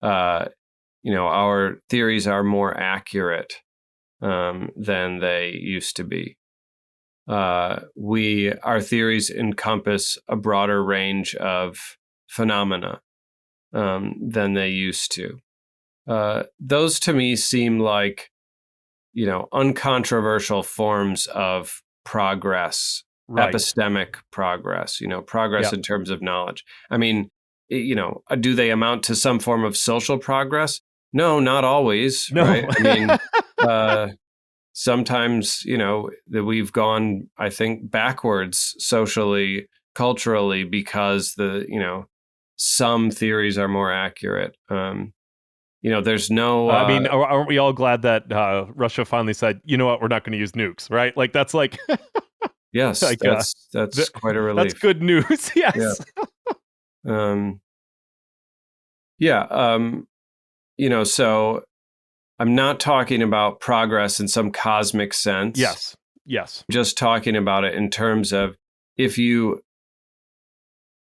our theories are more accurate than they used to be. Our theories encompass a broader range of phenomena than they used to. Those to me seem like, uncontroversial forms of progress, Right. epistemic progress, progress Yep. in terms of knowledge. I mean, do they amount to some form of social progress? No, not always, No. right? I mean, sometimes, that we've gone, I think, backwards socially, culturally, because some theories are more accurate. There's no. I mean, aren't we all glad that Russia finally said, you know what, we're not going to use nukes, right? Like that's like, yes, like, that's quite a relief. That's good news. Yes. So I'm not talking about progress in some cosmic sense. Yes. I'm just talking about it in terms of, if you,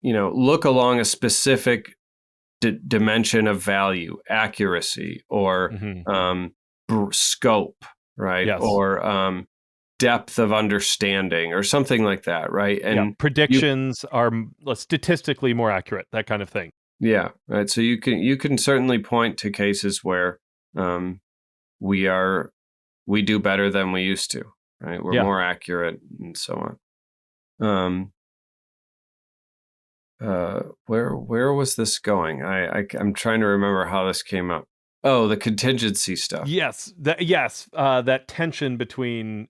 look along a specific dimension of value, accuracy, or scope, right? Yes. Or depth of understanding, or something like that, right? And predictions are statistically more accurate, that kind of thing. Yeah, right. So you can certainly point to cases where we do better than we used to, right? We're more accurate and so on. Where was this going? I'm trying to remember how this came up. Oh, the contingency stuff. Yes, that tension between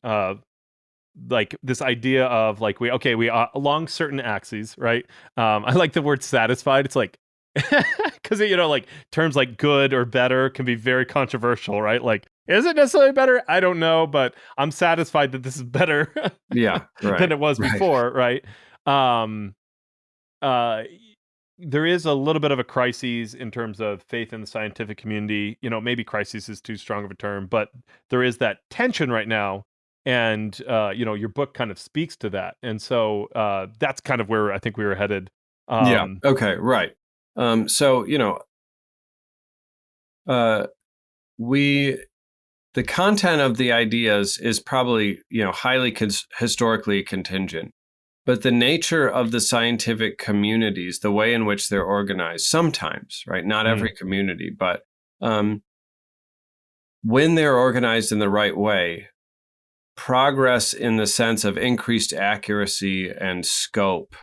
like this idea of like we along certain axes, right? I like the word satisfied. It's like, because like terms like good or better can be very controversial, right? Like, is it necessarily better? I don't know, but I'm satisfied that this is better than it was before, right? There is a little bit of a crisis in terms of faith in the scientific community. Maybe crisis is too strong of a term, but there is that tension right now. And, your book kind of speaks to that. And so that's kind of where I think we were headed. Okay, right. So, uh, the content of the ideas is probably, highly historically contingent. But the nature of the scientific communities, the way in which they're organized, sometimes, right? Not every community, but when they're organized in the right way, progress in the sense of increased accuracy and scope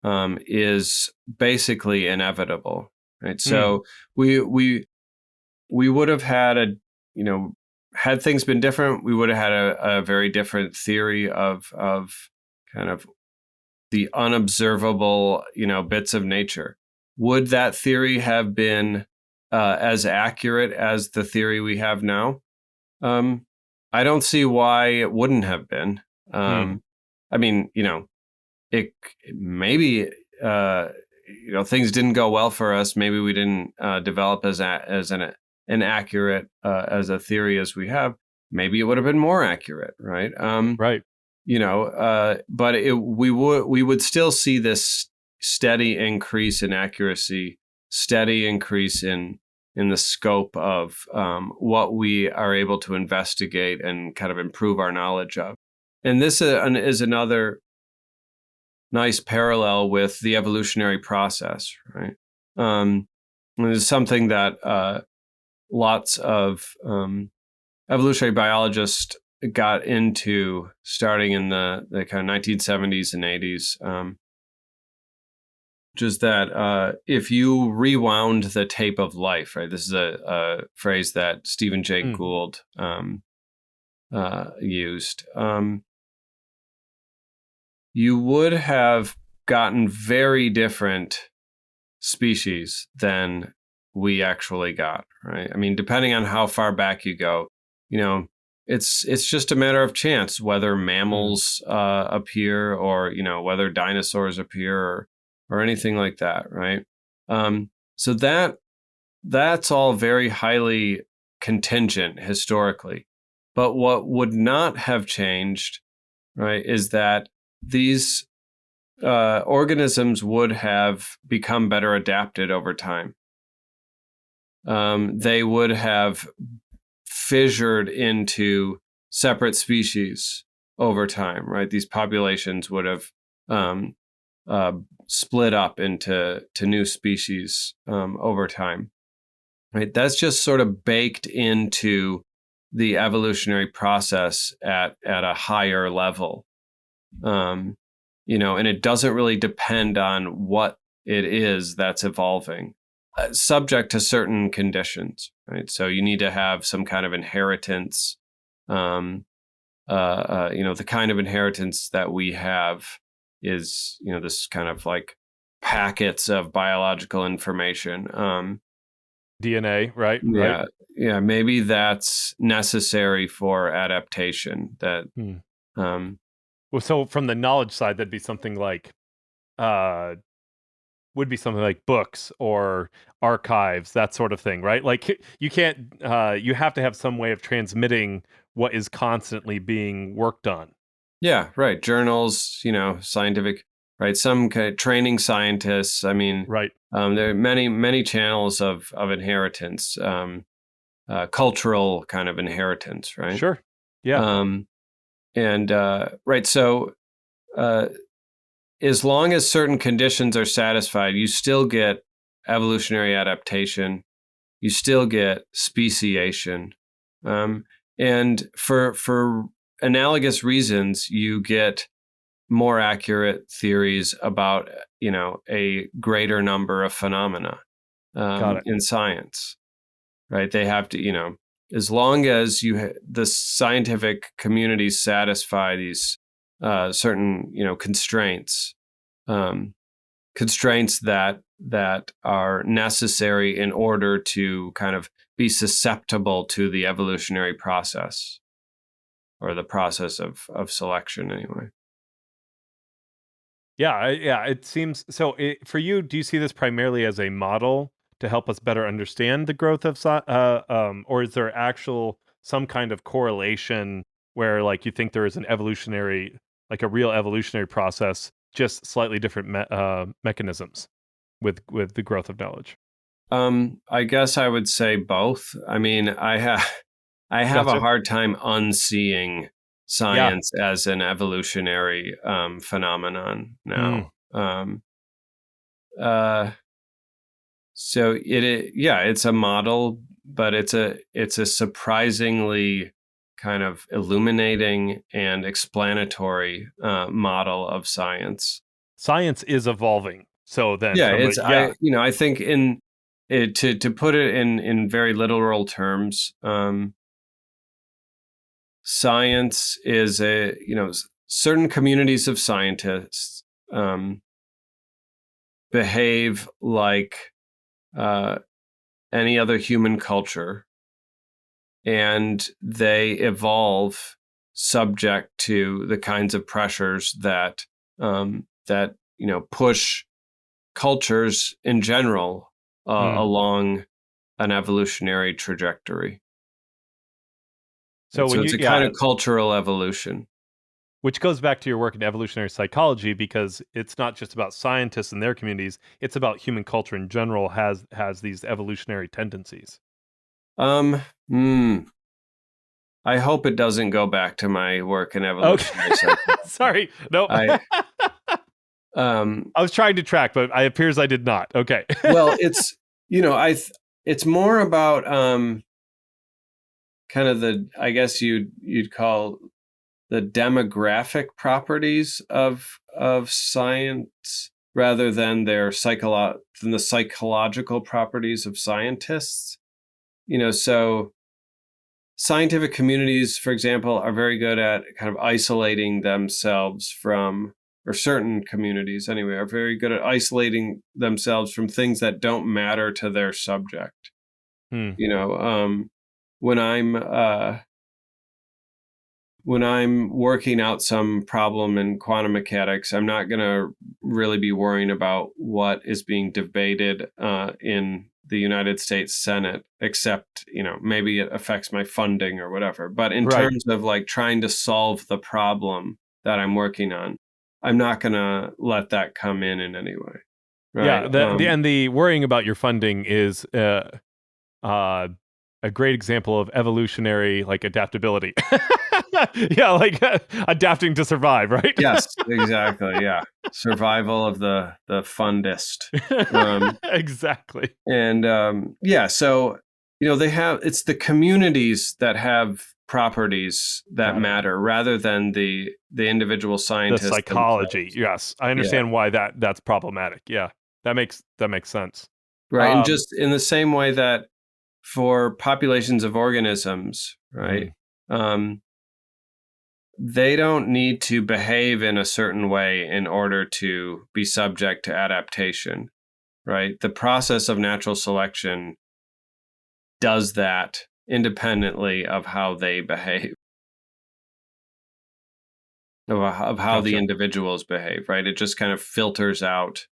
is basically inevitable, right? So we would have had had things been different, we would have had a very different theory of kind of the unobservable, bits of nature. Would that theory have been as accurate as the theory we have now? I don't see why it wouldn't have been. I mean, it maybe things didn't go well for us. Maybe we didn't develop as an accurate as a theory as we have. Maybe it would have been more accurate, right? Right. But we would still see this steady increase in accuracy, steady increase in the scope of what we are able to investigate and kind of improve our knowledge of. And this is another nice parallel with the evolutionary process, right? It's something that lots of evolutionary biologists got into starting in the kind of 1970s and 80s, which is that if you rewound the tape of life, right? This is a phrase that Stephen Jay Gould used. You would have gotten very different species than we actually got, right? I mean, depending on how far back you go, it's just a matter of chance whether mammals appear or whether dinosaurs appear or anything like that, right? So that's all very highly contingent historically. But what would not have changed, right, is that these organisms would have become better adapted over time. They would have fissured into separate species over time, right? These populations would have split up into new species over time, right? That's just sort of baked into the evolutionary process at a higher level, and it doesn't really depend on what it is that's evolving. Subject to certain conditions, right? So you need to have some kind of inheritance. The kind of inheritance that we have is, this kind of like packets of biological information. DNA, right? Yeah, right. Yeah. Maybe that's necessary for adaptation. That. Well, so from the knowledge side, that'd be something like books or archives, that sort of thing, right? Like you can't, you have to have some way of transmitting what is constantly being worked on. Yeah, right. Journals, scientific, right? Some kind of training scientists. I mean, right. There are many channels of inheritance, cultural kind of inheritance, right? Sure. Yeah. Right. So, as long as certain conditions are satisfied, you still get evolutionary adaptation. You still get speciation, and for analogous reasons, you get more accurate theories about a greater number of phenomena in science. Right? They have to as long as the scientific communities satisfy these certain constraints, constraints that are necessary in order to kind of be susceptible to the evolutionary process, or the process of selection anyway. Yeah, it seems so. For you, do you see this primarily as a model to help us better understand the growth of or is there some kind of correlation where, like, you think there is an evolutionary, like a real evolutionary process, just slightly different mechanisms? with the growth of knowledge? I guess I would say both. I mean, I have a Gotcha. hard time unseeing science as an evolutionary phenomenon now. So it's a model, but it's a surprisingly kind of illuminating and explanatory model of science. Science is evolving. So then, I think to put it in very literal terms, science is certain communities of scientists behave like any other human culture, and they evolve subject to the kinds of pressures that push cultures in general along an evolutionary trajectory. So it's a kind of cultural evolution. Which goes back to your work in evolutionary psychology, because it's not just about scientists and their communities, it's about human culture in general has these evolutionary tendencies. I hope it doesn't go back to my work in evolutionary psychology. Sorry. No. I was trying to track, but it appears I did not. Okay. Well, it's it's more about kind of I guess you'd call the demographic properties of science rather than the psychological properties of scientists. So scientific communities, for example, are very good at kind of isolating themselves from, or certain communities anyway, are very good at isolating themselves from things that don't matter to their subject. When I'm working out some problem in quantum mechanics, I'm not going to really be worrying about what is being debated in the United States Senate, except, maybe it affects my funding or whatever. But in terms of like trying to solve the problem that I'm working on, I'm not going to let that come in any way. Right? Yeah. The worrying about your funding is a great example of evolutionary adaptability. Adapting to survive, right? Yes, exactly. Yeah. Survival of the fundist. Exactly. And so it's the communities that have properties that matter rather than the individual scientists. The psychology. Yes. I understand why that's problematic. Yeah. That makes sense. Right. And just in the same way that for populations of organisms, right? They don't need to behave in a certain way in order to be subject to adaptation, right? The process of natural selection does that independently of how they behave, of how the individuals behave, right? It just kind of filters out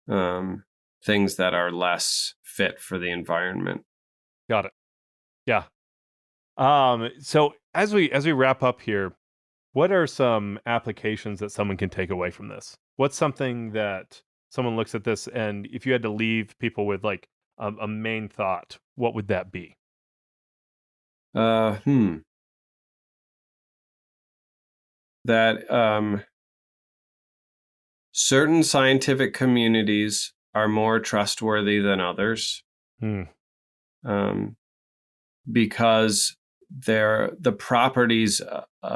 things that are less fit for the environment. Got it. Yeah. So as we wrap up here, what are some applications that someone can take away from this? What's something that someone looks at this, and if you had to leave people with a main thought, what would that be? That certain scientific communities are more trustworthy than others. Because the properties,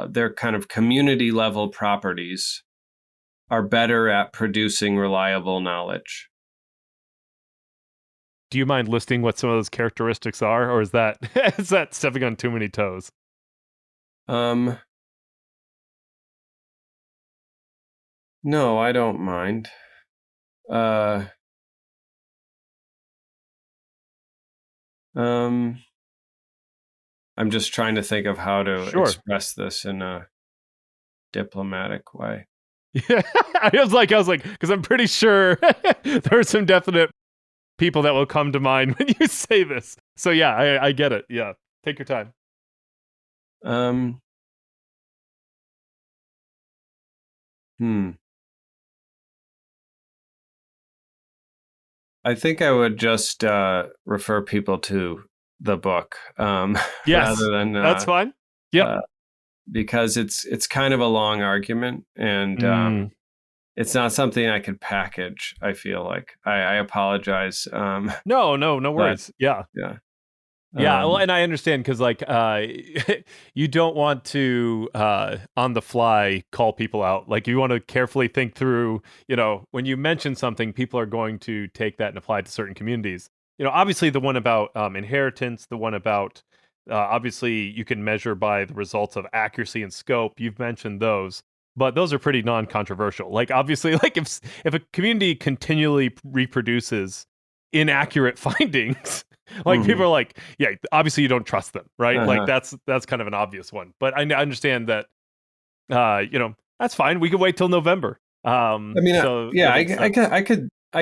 their kind of community level properties, are better at producing reliable knowledge. Do you mind listing what some of those characteristics are, or is that stepping on too many toes? No, I don't mind. I'm just trying to think of how to express this in a diplomatic way. Yeah, I was like, because I'm pretty sure there are some definite people that will come to mind when you say this. So yeah, I get it. Yeah, take your time. I think I would just refer people to the book. Yes, rather than that's fine. Yep. Because it's kind of a long argument, and it's not something I could package. I feel like I apologize. No worries. Yeah. Well, and I understand because like you don't want to on the fly call people out. Like you want to carefully think through. When you mention something, people are going to take that and apply it to certain communities. Obviously the one about inheritance, the one about obviously you can measure by the results of accuracy and scope. You've mentioned those, but those are pretty non-controversial. Like obviously, like if a community continually reproduces inaccurate findings. Like people are like, yeah, obviously you don't trust them, right? Like that's kind of an obvious one. But I understand that, that's fine. We can wait till November. I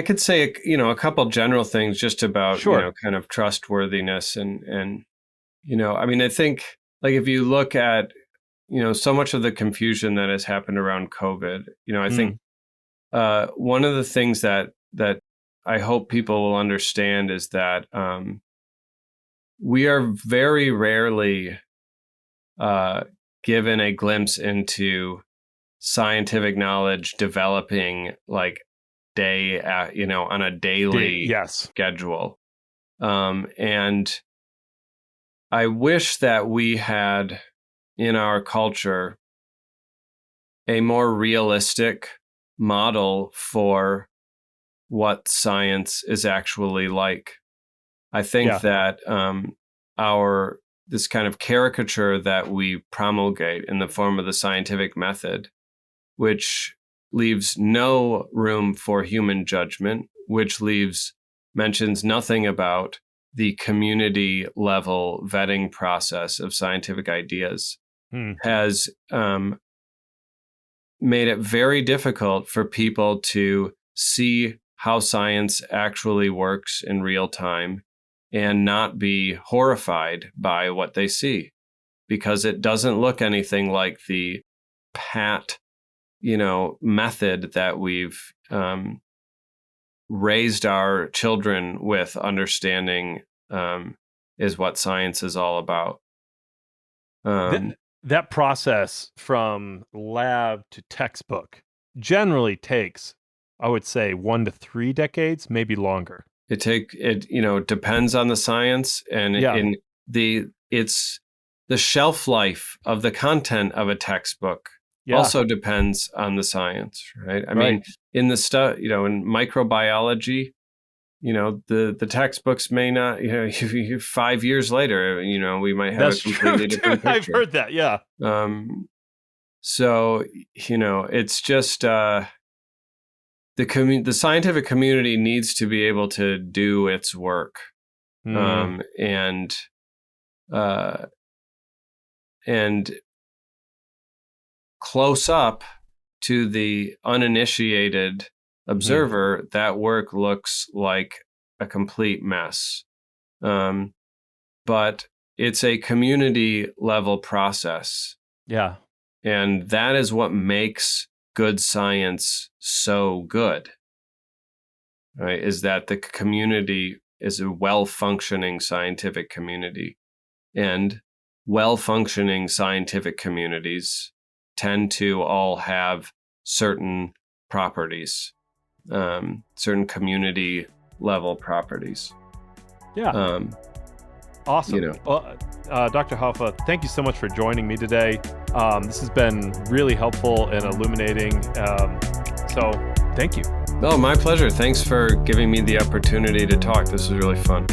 could say a couple general things just about kind of trustworthiness and I think like if you look at so much of the confusion that has happened around COVID, I think one of the things that I hope people will understand is that we are very rarely given a glimpse into scientific knowledge developing like on a daily schedule. And I wish that we had in our culture a more realistic model for what science is actually like. I think that this kind of caricature that we promulgate in the form of the scientific method, which leaves no room for human judgment, which mentions nothing about the community level vetting process of scientific ideas, has made it very difficult for people to see how science actually works in real time and not be horrified by what they see, because it doesn't look anything like the pat, method that we've raised our children with understanding is what science is all about. That process from lab to textbook generally takes, I would say, 1 to 3 decades, maybe longer. It depends on the science, and it's the shelf life of the content of a textbook also depends on the science, right? I mean, in the stuff, in microbiology, the textbooks may not, 5 years later, we might have a completely different picture. I've heard that, yeah. So, it's just the scientific community needs to be able to do its work, and close up to the uninitiated observer, that work looks like a complete mess. But it's a community level process. Yeah. And that is what makes good science so good, right? Is that the community is a well-functioning scientific community. And well-functioning scientific communities tend to all have certain properties, certain community level properties. Yeah. Awesome. Well, Dr. Haufe, thank you so much for joining me today. This has been really helpful and illuminating. So thank you. Oh, my pleasure. Thanks for giving me the opportunity to talk. This was really fun.